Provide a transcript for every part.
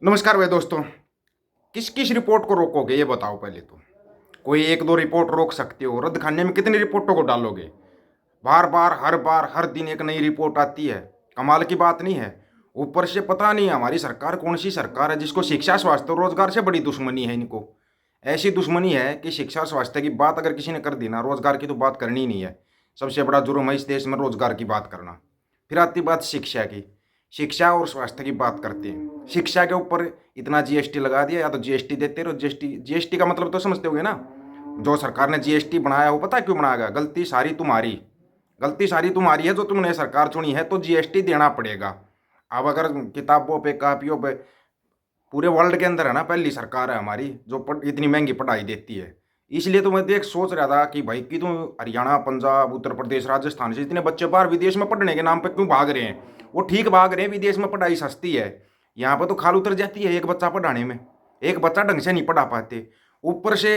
नमस्कार भाई दोस्तों। किस किस रिपोर्ट को रोकोगे ये बताओ पहले तो। कोई एक दो रिपोर्ट रोक सकते हो, रद्द खाने में कितनी रिपोर्टों को डालोगे? बार हर दिन एक नई रिपोर्ट आती है। कमाल की बात नहीं है? ऊपर से पता नहीं हमारी सरकार कौन सी सरकार है जिसको शिक्षा स्वास्थ्य और रोजगार से बड़ी दुश्मनी है। इनको ऐसी दुश्मनी है कि शिक्षा स्वास्थ्य की बात अगर किसी ने कर दी ना, रोजगार की तो बात करनी ही नहीं है। सबसे बड़ा जुर्म है इस देश में रोजगार की बात करना। फिर आती बात शिक्षा की। शिक्षा और स्वास्थ्य की बात करते हैं। शिक्षा के ऊपर इतना जीएसटी लगा दिया, या तो जीएसटी देते रहो। जीएसटी जीएसटी का मतलब तो समझते होगे ना। जो सरकार ने जीएसटी बनाया वो पता क्यों बनाया गया? गलती सारी तुम्हारी। गलती सारी तुम्हारी है जो तुमने सरकार चुनी है, तो जीएसटी देना पड़ेगा। अब अगर किताबों पे कापियों पे पूरे वर्ल्ड के अंदर है ना, पहली सरकार है हमारी जो इतनी महंगी पढ़ाई देती है। इसलिए तो मैं देख सोच रहा था कि भाई कि तुम हरियाणा, पंजाब, उत्तर प्रदेश, राजस्थान से इतने बच्चे बाहर विदेश में पढ़ने के नाम पे क्यों भाग रहे हैं? वो ठीक भाग रहे हैं, विदेश में पढ़ाई सस्ती है। यहाँ पर तो खाल उतर जाती है एक बच्चा पढ़ाने में। एक बच्चा ढंग से नहीं पढ़ा पाते। ऊपर से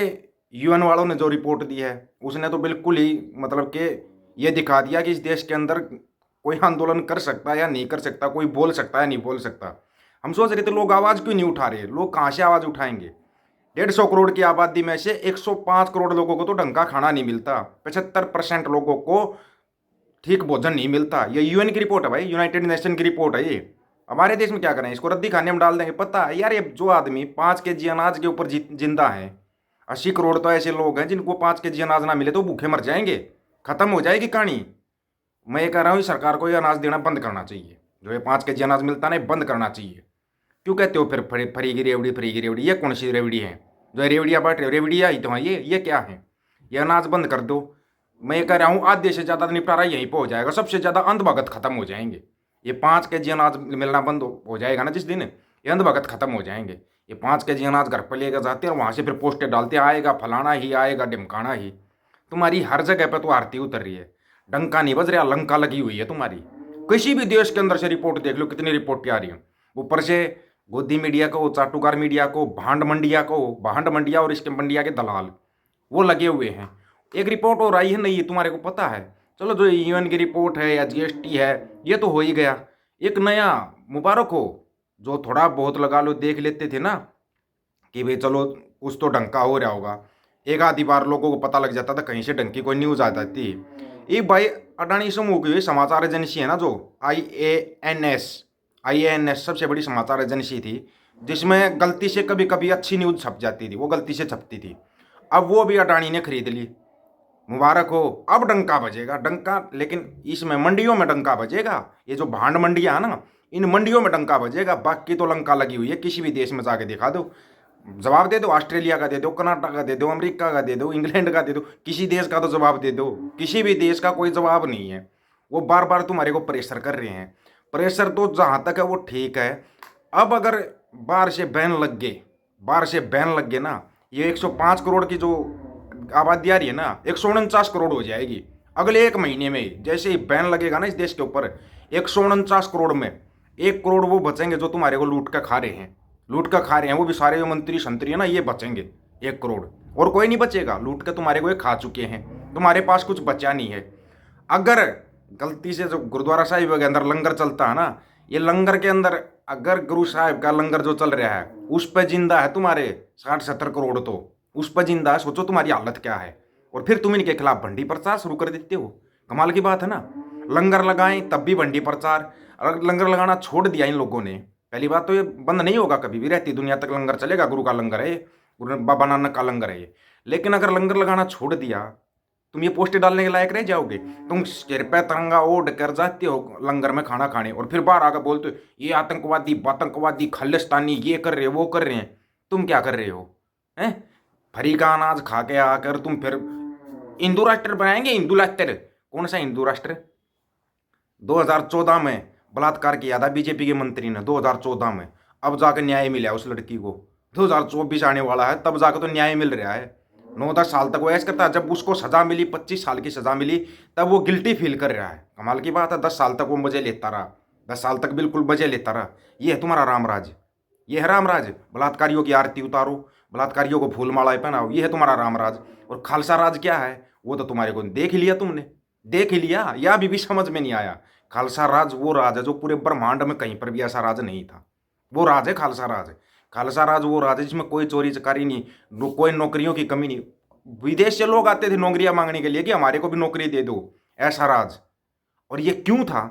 यूएन वालों ने जो रिपोर्ट दी है उसने तो बिल्कुल ही मतलब कि ये दिखा दिया कि इस देश के अंदर कोई आंदोलन कर सकता है या नहीं कर सकता, कोई बोल सकता है या नहीं बोल सकता। हम सोच रहे थे लोग आवाज़ क्यों नहीं उठा रहे। लोग कहाँ से आवाज़ उठाएंगे? 150 करोड़ की आबादी में से 105 करोड़ लोगों को तो ढंग का खाना नहीं मिलता। 75% लोगों को ठीक भोजन नहीं मिलता। ये यूएन की रिपोर्ट है भाई, यूनाइटेड नेशन की रिपोर्ट है ये। हमारे देश में क्या करें? इसको रद्दी खाने में डाल देंगे। पता है यार, ये जो आदमी 5 केजी अनाज के ऊपर जिंदा है, 80 करोड़ तो ऐसे लोग हैं जिनको 5 केजी अनाज ना मिले तो भूखे मर जाएंगे। खत्म हो जाएगी कहानी। मैं ये कह रहा हूँ सरकार को ये अनाज देना बंद करना चाहिए। जो ये 5 केजी अनाज मिलता है ना, बंद करना चाहिए। क्यों कहते हो फिर फ्री की रेवड़ी, फ्री की रेवड़ी? ये कौन सी रेवड़ी है जो रेवड़िया बांट रहे? रेवड़िया ही तो है ये क्या है? ये अनाज बंद कर दो। मैं ये कह रहा हूँ आधे से ज़्यादा निपटारा यहीं पर हो जाएगा। सबसे ज़्यादा अंधभगत खत्म हो जाएंगे। ये 5 केजी अनाज मिलना बंद हो जाएगा ना जिस दिन, ये अंधभगत खत्म हो जाएंगे। ये 5 केजी अनाज घर पर लेकर जाते हैं और वहाँ से फिर पोस्टर डालते, आएगा फलाना ही, आएगा ढिमकाना ही। तुम्हारी हर जगह पर तो आरती उतर रही है, डंका नहीं बज रहा, लंका लगी हुई है तुम्हारी। किसी भी देश के अंदर से रिपोर्ट देख लो, कितनी रिपोर्टें आ रही हैं। ऊपर से गोदी मीडिया को, चाटुकार मीडिया को, भांड मंडिया को, भांड मंडिया और इसके मंडिया के दलाल वो लगे हुए हैं। एक रिपोर्ट और आई है नहीं, तुम्हारे को पता है? चलो जो यूएन की रिपोर्ट है या जीएसटी है ये तो हो ही गया। एक नया मुबारक हो, जो थोड़ा बहुत लगा लो देख लेते थे ना कि भाई चलो कुछ तो ढंग का हो रहा होगा। एक आधी बार लोगों को पता लग जाता था, कहीं से ढंग की कोई न्यूज़ आ जाती। ये भाई अडानी समूह की समाचार एजेंसी है ना, जो आई ए एन एस सबसे बड़ी समाचार एजेंसी थी, जिसमें गलती से कभी कभी अच्छी न्यूज़ छप जाती थी, वो गलती से छपती थी। अब वो भी अडानी ने खरीद ली। मुबारक हो, अब डंका बजेगा डंका। लेकिन इसमें मंडियों में डंका बजेगा। ये जो भांड मंडियां है ना, इन मंडियों में डंका बजेगा। बाकी तो लंका लगी हुई है। किसी भी देश में जाके दिखा दो, जवाब दे दो। ऑस्ट्रेलिया का दे दो, कनाडा का दे दो, अमेरिका का दे दो, इंग्लैंड का दे दो, किसी देश का तो जवाब दे दो। किसी भी देश का कोई जवाब नहीं है। वो बार बार तुम्हारे को प्रेशर कर रहे हैं। प्रेशर तो जहाँ तक है वो ठीक है। अब अगर बाहर से बैन लग गए, बाहर से बैन लग गए ना, ये 105 करोड़ की जो आबादी आ रही है ना, 149 करोड़ हो जाएगी अगले 1 महीने में। जैसे ही बैन लगेगा ना इस देश के ऊपर, 149 करोड़ में 1 करोड़ वो बचेंगे जो तुम्हारे को लूट कर खा रहे हैं। लूट कर खा रहे हैं वो भी सारे जो मंत्री संतरी है ना, ये बचेंगे 1 करोड़। और कोई नहीं बचेगा, लूट के तुम्हारे को ये खा चुके हैं। तुम्हारे पास कुछ बचा नहीं है। अगर गलती से जो गुरुद्वारा साहिब के अंदर लंगर चलता है ना, ये लंगर के अंदर अगर गुरु साहिब का लंगर जो चल रहा है उस पर जिंदा है तुम्हारे 60-70 करोड़, तो उस पर जिंदा है। सोचो तुम्हारी हालत क्या है। और फिर तुम इनके खिलाफ भंडी प्रचार शुरू कर देते हो। कमाल की बात है ना। लंगर लगाएं तब भी भंडी प्रचार। अगर लंगर लगाना छोड़ दिया इन लोगों ने, पहली बात तो ये बंद नहीं होगा कभी भी, रहती दुनिया तक लंगर चलेगा। गुरु का लंगर है ये, गुरु बाबा नानक का लंगर है ये। लेकिन अगर लंगर लगाना छोड़ दिया, तुम ये पोस्टर डालने के लायक रह जाओगे। तुम सिर पे तिरंगा ओढ़ कर जाते हो लंगर में खाना खाने, और फिर बाहर आकर बोलते हो ये आतंकवादी खालिस्तानी, ये कर रहे वो कर रहे हैं। तुम क्या कर रहे हो? हैं? फ्री का अनाज खा के आकर तुम फिर हिंदू राष्ट्र बनाएंगे। हिंदू राष्ट्र? कौन सा हिंदू राष्ट्र? 2014 में बलात्कार किया था बीजेपी के मंत्री ने, 2014 में। अब जाकर न्याय मिला उस लड़की को। 2024 आने वाला है, तब जाकर तो न्याय मिल रहा है। 9-10 साल तक वो ऐसा करता है। जब उसको सजा मिली, 25 साल की सजा मिली, तब वो गिल्टी फील कर रहा है। कमाल की बात है। 10 साल तक वो मजे लेता रहा। 10 साल तक बिल्कुल मजे लेता रहा। ये है तुम्हारा रामराज। ये है रामराज। बलात्कारियों की आरती उतारो, बलात्कारियों को फूल मालाएं पहनाओ, ये है तुम्हारा रामराज। और खालसा राज क्या है वो तो तुम्हारे को देख ही लिया तुमने। देख ही लिया, या अभी भी समझ में नहीं आया? खालसा राज वो राज है जो पूरे ब्रह्मांड में कहीं पर भी ऐसा राज नहीं था। वो राज है खालसा राज। खालसा राज वो राज है जिसमें कोई चोरी चकारी नहीं, कोई नौकरियों की कमी नहीं। विदेश से लोग आते थे नौकरियां मांगने के लिए कि हमारे को भी नौकरी दे दो, ऐसा राज। और ये क्यों था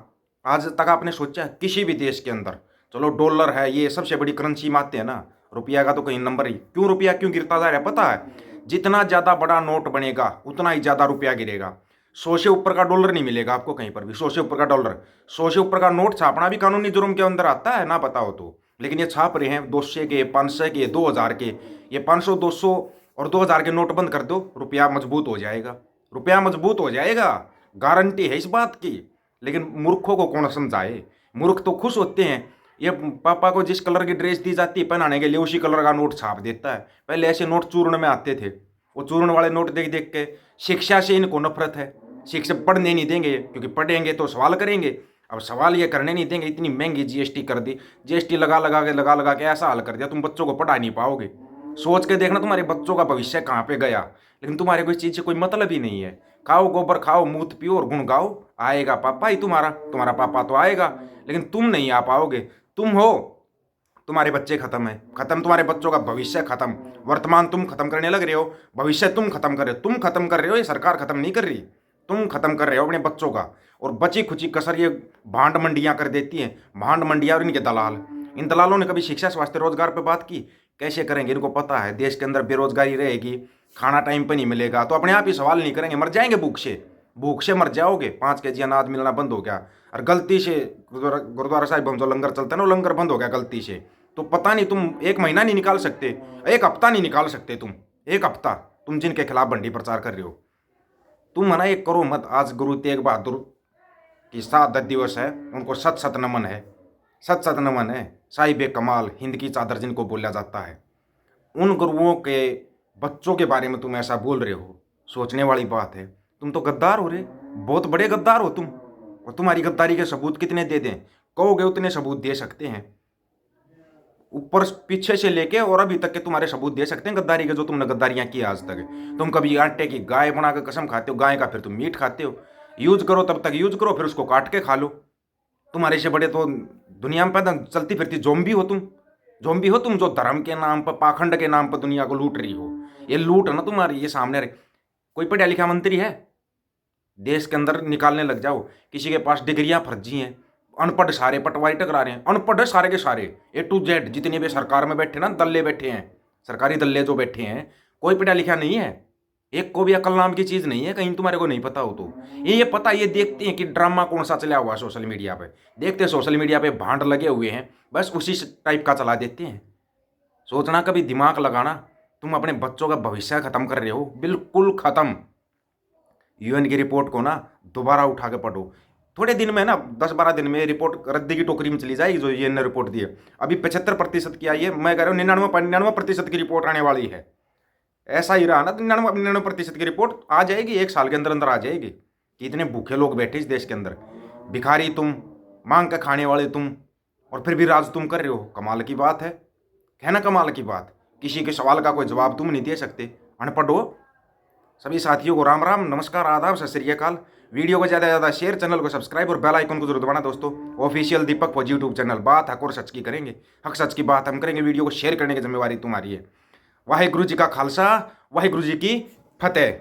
आज तक आपने सोचा है? किसी भी देश के अंदर चलो डॉलर है, ये सबसे बड़ी करेंसी मानते हैं ना, रुपया का तो कहीं नंबर ही, क्यों रुपया क्यों गिरता जा रहा है पता है? जितना ज्यादा बड़ा नोट बनेगा उतना ही ज्यादा रुपया गिरेगा। 100 से ऊपर का डॉलर नहीं मिलेगा आपको कहीं पर भी, 100 से ऊपर का डॉलर। 100 से ऊपर का नोट छापना भी कानूनी जुर्म के अंदर आता है, ना पता हो तो। लेकिन ये छाप रहे हैं 200 के, 500 के, 2000 के। ये 500, 200 और 2000 के नोट बंद कर दो, रुपया मजबूत हो जाएगा, रुपया मजबूत हो जाएगा, गारंटी है इस बात की। लेकिन मूर्खों को कौन समझाए? मूर्ख तो खुश होते हैं। ये पापा को जिस कलर की ड्रेस दी जाती है पहनाने के लिए, उसी कलर का नोट छाप देता है। पहले ऐसे नोट चूर्ण में आते थे, वो चूर्ण वाले नोट देख देख के शिक्षा से इनको नफरत है। शिक्षा पढ़ने नहीं देंगे, क्योंकि पढ़ेंगे तो सवाल करेंगे। अब सवाल ये करने नहीं देंगे, इतनी महंगी जीएसटी कर दी, जीएसटी लगा लगा के ऐसा हाल कर दिया, तुम बच्चों को पढ़ा नहीं पाओगे। सोच के देखना तुम्हारे बच्चों का भविष्य कहाँ पे गया। लेकिन तुम्हारे कोई चीज़ से कोई मतलब ही नहीं है। खाओ गोबर खाओ, मूत पियो और गुण गाओ, आएगा पापा ही तुम्हारा, तुम्हारा पापा तो आएगा, लेकिन तुम नहीं आ पाओगे। तुम हो, तुम्हारे बच्चे खत्म है, खत्म तुम्हारे बच्चों का भविष्य खत्म। वर्तमान तुम खत्म करने लग रहे हो, भविष्य तुम खत्म कर रहे हो। तुम खत्म कर रहे हो, ये सरकार खत्म नहीं कर रही, तुम खत्म कर रहे हो अपने बच्चों का। और बची खुची कसर ये भांड मंडियां कर देती हैं, भांड मंडियां और इनके दलाल। इन दलालों ने कभी शिक्षा स्वास्थ्य रोजगार पर बात की? कैसे करेंगे? इनको पता है देश के अंदर बेरोजगारी रहेगी, खाना टाइम पर नहीं मिलेगा, तो अपने आप ही सवाल नहीं करेंगे, मर जाएंगे भूख से। भूख से मर जाओगे, 5 केजी अनाज मिलना बंद हो गया। और गलती से गुरुद्वारा साहिब हम जो लंगर चलता है ना, वो लंगर बंद हो गया गलती से, तो पता नहीं तुम 1 महीना नहीं निकाल सकते, 1 हफ्ता नहीं निकाल सकते तुम, 1 हफ्ता, तुम जिनके खिलाफ बंडी प्रचार कर रहे हो। तुम मना एक करो मत। आज गुरु तेग बहादुर की शहादत दिवस है, उनको सत सत नमन है, सत सत नमन है। साहिब कमाल, हिंद की चादर जिनको बोला जाता है, उन गुरुओं के बच्चों के बारे में तुम ऐसा बोल रहे हो, सोचने वाली बात है। तुम तो गद्दार हो रहे, बहुत बड़े गद्दार हो तुम। और तुम्हारी गद्दारी के सबूत कितने दे दें? कहोगे उतने सबूत दे सकते हैं, ऊपर पीछे से लेके और अभी तक के तुम्हारे सबूत दे सकते हैं गद्दारी के, जो तुमने गद्दारियां की आज तक। तुम कभी आटे की गाय बना के कसम खाते हो, गाय का फिर तुम मीट खाते हो। यूज करो तब तक यूज करो, फिर उसको काट के खा लो। तुम्हारे से बड़े तो दुनिया में पैदा चलती फिरती जोम्बी हो तुम। जोम्बी हो तुम, जो धर्म के नाम पर, पाखंड के नाम पर दुनिया को लूट रही हो। ये लूट है ना तुम्हारी, ये सामने रहे। कोई पढ़ा लिखा मंत्री है देश के अंदर? निकालने लग जाओ। किसी के पास डिग्रियां फर्जी हैं, अनपढ़ सारे पटवारी टकरा रहे हैं, अनपढ़ सारे के सारे A to Z, जितने भी सरकार में बैठे ना दल्ले बैठे हैं, सरकारी दल्ले जो बैठे हैं, कोई पढ़ा लिखा नहीं है। एक को भी अकल नाम की चीज नहीं है, कहीं तुम्हारे को नहीं पता हो तो। ये पता, ये देखते हैं कि ड्रामा कौन सा चला हुआ है सोशल मीडिया पे, देखते हैं सोशल मीडिया पे भांड लगे हुए हैं, बस उसी टाइप का चला देते हैं। सोचना, कभी दिमाग लगाना। तुम अपने बच्चों का भविष्य खत्म कर रहे हो, बिल्कुल खत्म। यूएन की रिपोर्ट को ना दोबारा उठा के पढ़ो, थोड़े दिन में ना, 10-12 दिन में रिपोर्ट रद्दी की टोकरी में चली जाएगी जो यूएन ने रिपोर्ट दी है। अभी 75% की आई है, मैं कह रहा हूँ 99% की रिपोर्ट आने वाली है। ऐसा ही रहा ना, 99% की रिपोर्ट आ जाएगी, 1 साल के अंदर अंदर आ जाएगी। कि इतने भूखे लोग बैठे इस देश के अंदर, भिखारी तुम, मांग के खाने वाले तुम, और फिर भी राज तुम कर रहे हो। कमाल की बात है ना? कमाल की बात। किसी के सवाल का कोई जवाब तुम नहीं दे सकते, अनपढ़ हो। सभी साथियों को राम राम, नमस्कार, आदाब, सत श्री अकाल। वीडियो को ज़्यादा से ज़्यादा शेयर, चैनल को सब्सक्राइब और बेल आइकन को जरूर दबाना दोस्तों। ऑफिशियल दीपक फौजी यूट्यूब चैनल, बात हक और सच की करेंगे, हक सच की बात हम करेंगे। वीडियो को शेयर करने की जिम्मेवारी तुम्हारी है। वाहिगुरु जी का खालसा, वाहिगुरु जी की फतेह।